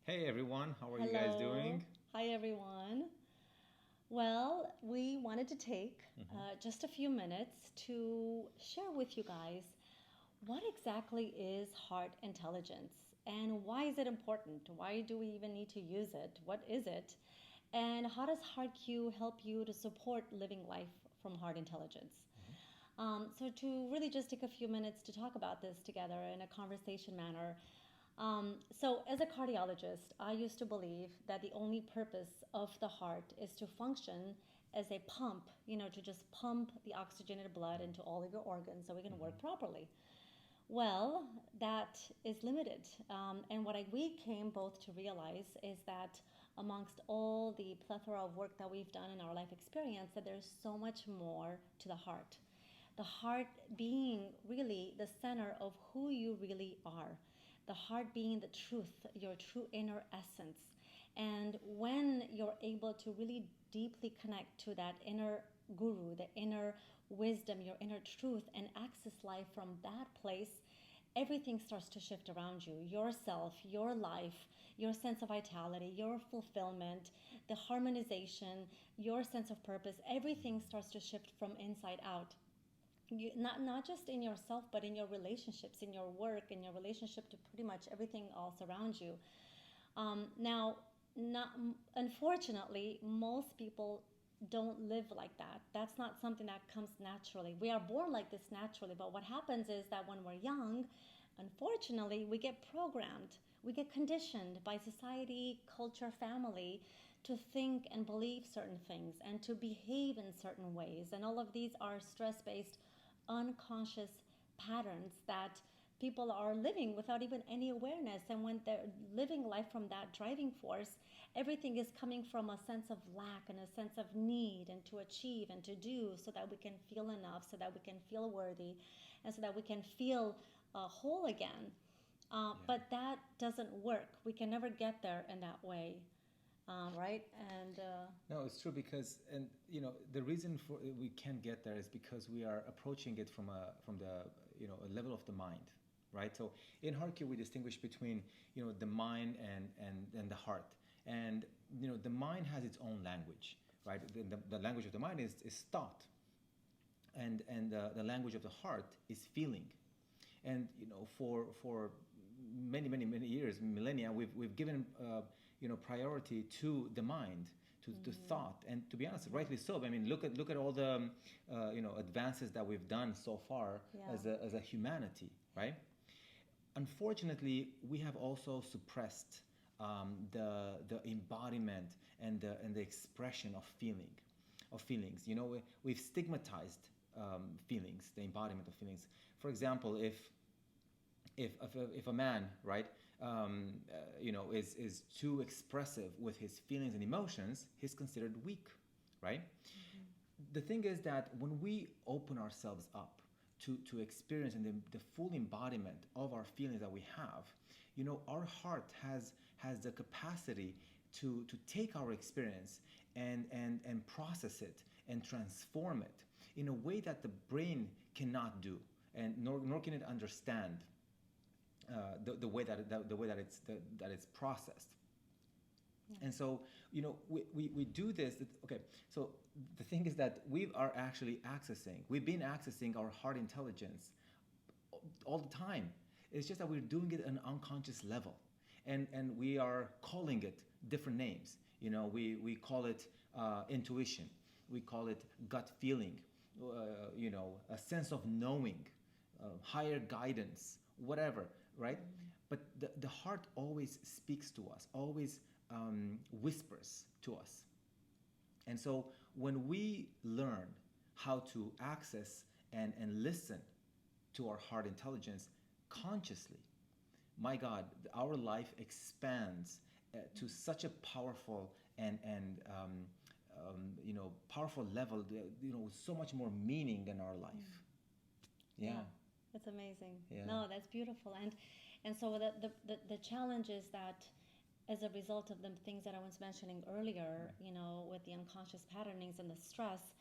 Hey everyone, how are you guys Hello. doing? Hi, everyone. Well, we wanted to take Hmm. just a few minutes to share with you guys what exactly is heart intelligence and why is it important? Why do we even need to use it? What is it? And how does HeartQ help you to support living life from heart intelligence? Hmm. So, to really just take a few minutes to talk about this together in a conversation manner. So, as a cardiologist, I used to believe that the only purpose of the heart is to function as a pump, to just pump the oxygenated blood into all of your organs so we can work Hmm. properly. Well, that is limited. And what we came both to realize is that amongst all the plethora of work that we've done in our life experience, that there's so much more to the heart. The heart being really the center of who you really are. The heart being the truth, your true inner essence. And when you're able to really deeply connect to that inner guru, the inner wisdom, your inner truth, and access life from that place, everything starts to shift around you, yourself, your life, your sense of vitality, your fulfillment, the harmonization, your sense of purpose. Everything starts to shift from inside out. Not just in yourself, but in your relationships, in your work, in your relationship to pretty much everything else around you. Now, not unfortunately, most people don't live like that. That's not something that comes naturally. We are born like this naturally, but what happens is that when we're young, unfortunately, we get programmed, we get conditioned by society, culture, family to think and believe certain things and to behave in certain ways. And all of these are stress based, unconscious patterns that people are living without even any awareness. And when they're living life from that driving force, everything is coming from a sense of lack and a sense of need and to achieve and to do so that we can feel enough, so that we can feel worthy, and so that we can feel whole again. Yeah. But that doesn't work. We can never get there in that way, right? And No, it's true because, and the reason for we can't get there is because we are approaching it from the a level of the mind, right? So in HeartQ we distinguish between the mind and the heart, and the mind has its own language, right? The language of the mind is thought, and the language of the heart is feeling. And for many years, millennia, we've given priority to the mind, to thought, and to be honest, rightly so. I mean, look at all the advances that we've done so far yeah. as a humanity, right? Unfortunately, we have also suppressed the embodiment and the expression of feelings. We've stigmatized feelings, the embodiment of feelings. For example, if a man, right, is too expressive with his feelings and emotions, he's considered weak, right? The thing is that when we open ourselves up to experience and the full embodiment of our feelings that we have, our heart has the capacity to take our experience and process it and transform it in a way that the brain cannot do, and nor can it understand the way that it's processed. And so, we do this. Okay, so the thing is that we've been accessing our heart intelligence all the time. It's just that we're doing it at an unconscious level. And we are calling it different names. We call it intuition, we call it gut feeling, a sense of knowing, higher guidance, whatever, right? But the heart always speaks to us, always whispers to us. And so when we learn how to access and listen to our heart intelligence consciously, my God, our life expands to such a powerful and powerful level, with so much more meaning in our life. Yeah, Yeah, that's amazing. yeah. No, that's beautiful. And so the challenge is that as a result of the things that I was mentioning earlier, with the unconscious patternings and the stress,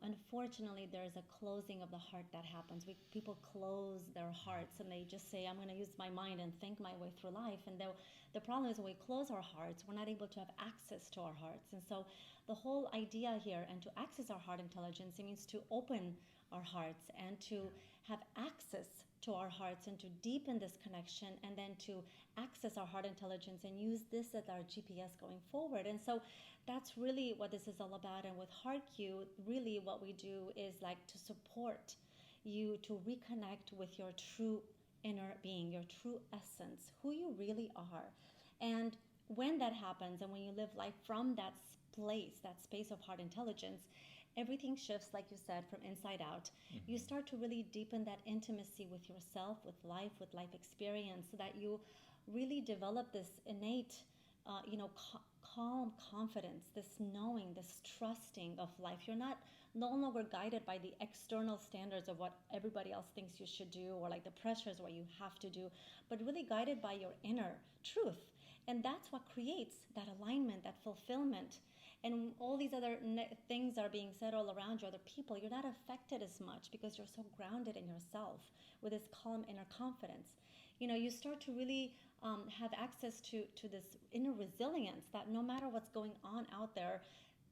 Unfortunately, there's a closing of the heart that happens. People close their hearts and they just say, I'm going to use my mind and think my way through life. And the problem is when we close our hearts, we're not able to have access to our hearts. And so the whole idea here, and to access our heart intelligence, it means to open our hearts and to have access to our hearts and to deepen this connection, and then to access our heart intelligence and use this as our GPS going forward. And so that's really what this is all about. And with HeartQ, really what we do is like to support you to reconnect with your true inner being, your true essence, who you really are. And when that happens, and when you live life from that place, that space of heart intelligence, everything shifts, like you said, from inside out. Mm-hmm. You start to really deepen that intimacy with yourself, with life experience, so that you really develop this innate, calm confidence, this knowing, this trusting of life. You're no longer guided by the external standards of what everybody else thinks you should do, or like the pressures what you have to do, but really guided by your inner truth. And that's what creates that alignment, that fulfillment. And all these other things are being said all around you, other people, you're not affected as much because you're so grounded in yourself with this calm inner confidence. You start to really have access to this inner resilience, that no matter what's going on out there,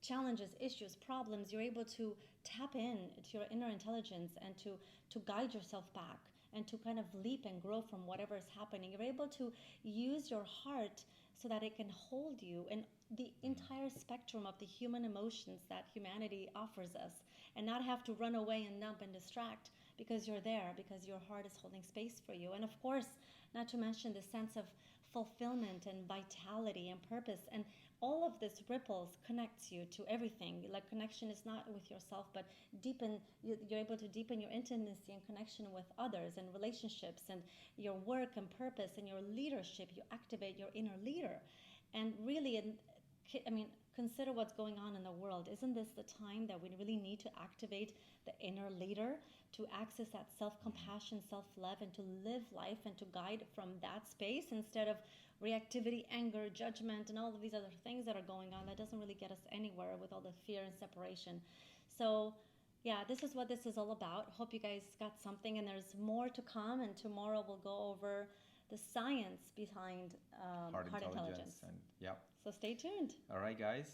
challenges, issues, problems, you're able to tap in to your inner intelligence and to guide yourself back and to kind of leap and grow from whatever is happening. You're able to use your heart so that it can hold you in the entire spectrum of the human emotions that humanity offers us, and not have to run away and numb and distract because you're there, because your heart is holding space for you. And of course, not to mention the sense of fulfillment and vitality and purpose. And all of this ripples connects you to everything. Like, connection is not with yourself, but you're able to deepen your intimacy and connection with others and relationships and your work and purpose and your leadership. You activate your inner leader. And really, consider what's going on in the world. Isn't this the time that we really need to activate the inner leader to access that self-compassion, self-love, and to live life and to guide from that space, instead of reactivity, anger, judgment, and all of these other things that are going on that doesn't really get us anywhere with all the fear and separation. So yeah, this is what this is all about. Hope you guys got something, and there's more to come, and tomorrow we'll go over the science behind heart intelligence. And yep. So stay tuned. All right, guys.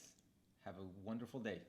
Have a wonderful day.